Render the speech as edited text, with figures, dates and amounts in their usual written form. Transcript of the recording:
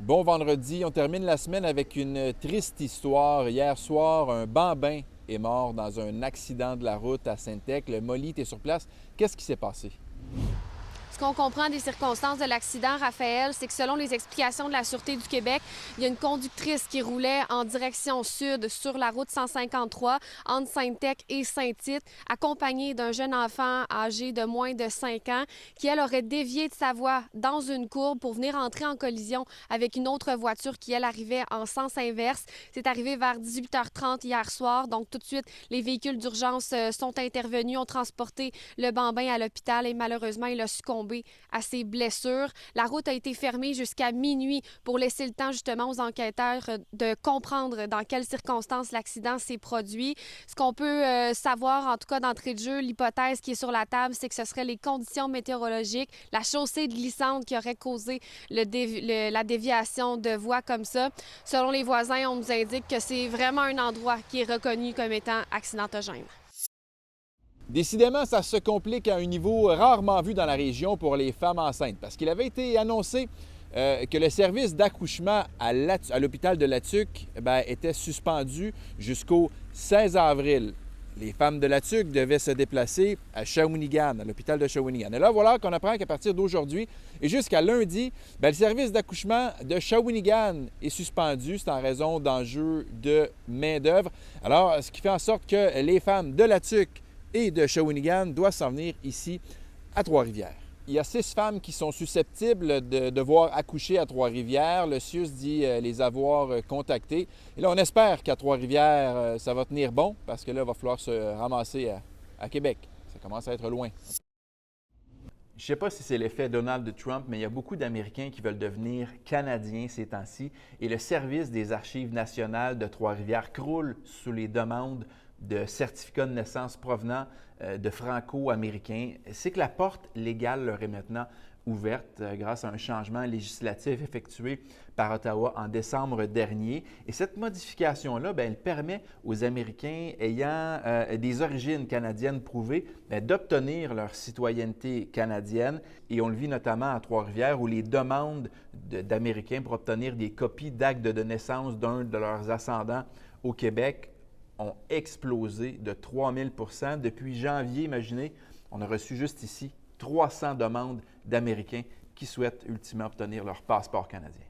Bon vendredi, on termine la semaine avec une triste histoire. Hier soir, un bambin est mort dans un accident de la route à Sainte-Thècle. Molly, tu es sur place. Qu'est-ce qui s'est passé? Ce qu'on comprend des circonstances de l'accident, Raphaël, c'est que selon les explications de la Sûreté du Québec, il y a une conductrice qui roulait en direction sud sur la route 153 entre Sainte-Thècle et Saint-Tite, accompagnée d'un jeune enfant âgé de moins de 5 ans qui, elle, aurait dévié de sa voie dans une courbe pour venir entrer en collision avec une autre voiture qui, elle, arrivait en sens inverse. C'est arrivé vers 18h30 hier soir. Donc, tout de suite, les véhicules d'urgence sont intervenus, ont transporté le bambin à l'hôpital et malheureusement, il a succombé à ses blessures. La route a été fermée jusqu'à minuit pour laisser le temps justement aux enquêteurs de comprendre dans quelles circonstances l'accident s'est produit. Ce qu'on peut savoir, en tout cas d'entrée de jeu, l'hypothèse qui est sur la table, c'est que ce seraient les conditions météorologiques, la chaussée glissante qui aurait causé la déviation de voie comme ça. Selon les voisins, on nous indique que c'est vraiment un endroit qui est reconnu comme étant accidentogène. Décidément, ça se complique à un niveau rarement vu dans la région pour les femmes enceintes parce qu'il avait été annoncé que le service d'accouchement à l'hôpital de Latuc était suspendu jusqu'au 16 avril. Les femmes de Latuc devaient se déplacer à Shawinigan, à l'hôpital de Shawinigan. Et là, voilà qu'on apprend qu'à partir d'aujourd'hui et jusqu'à lundi, le service d'accouchement de Shawinigan est suspendu. C'est en raison d'enjeux de main-d'œuvre. Alors, ce qui fait en sorte que les femmes de Latuc et de Shawinigan doivent s'en venir ici à Trois-Rivières. Il y a 6 femmes qui sont susceptibles de devoir accoucher à Trois-Rivières. Le CIUS dit les avoir contactées. Et là, on espère qu'à Trois-Rivières, ça va tenir bon parce que là, il va falloir se ramasser à Québec. Ça commence à être loin. Je ne sais pas si c'est l'effet Donald Trump, mais il y a beaucoup d'Américains qui veulent devenir Canadiens ces temps-ci. Et le service des Archives nationales de Trois-Rivières croule sous les demandes de certificats de naissance provenant de Franco-Américains. C'est que la porte légale leur est maintenant ouverte grâce à un changement législatif effectué par Ottawa en décembre dernier. Et cette modification-là, elle permet aux Américains ayant des origines canadiennes prouvées d'obtenir leur citoyenneté canadienne. Et on le vit notamment à Trois-Rivières où les demandes d'Américains pour obtenir des copies d'actes de naissance d'un de leurs ascendants au Québec ont explosé de 3000 %. Depuis janvier, imaginez, on a reçu juste ici 300 demandes d'Américains qui souhaitent ultimement obtenir leur passeport canadien.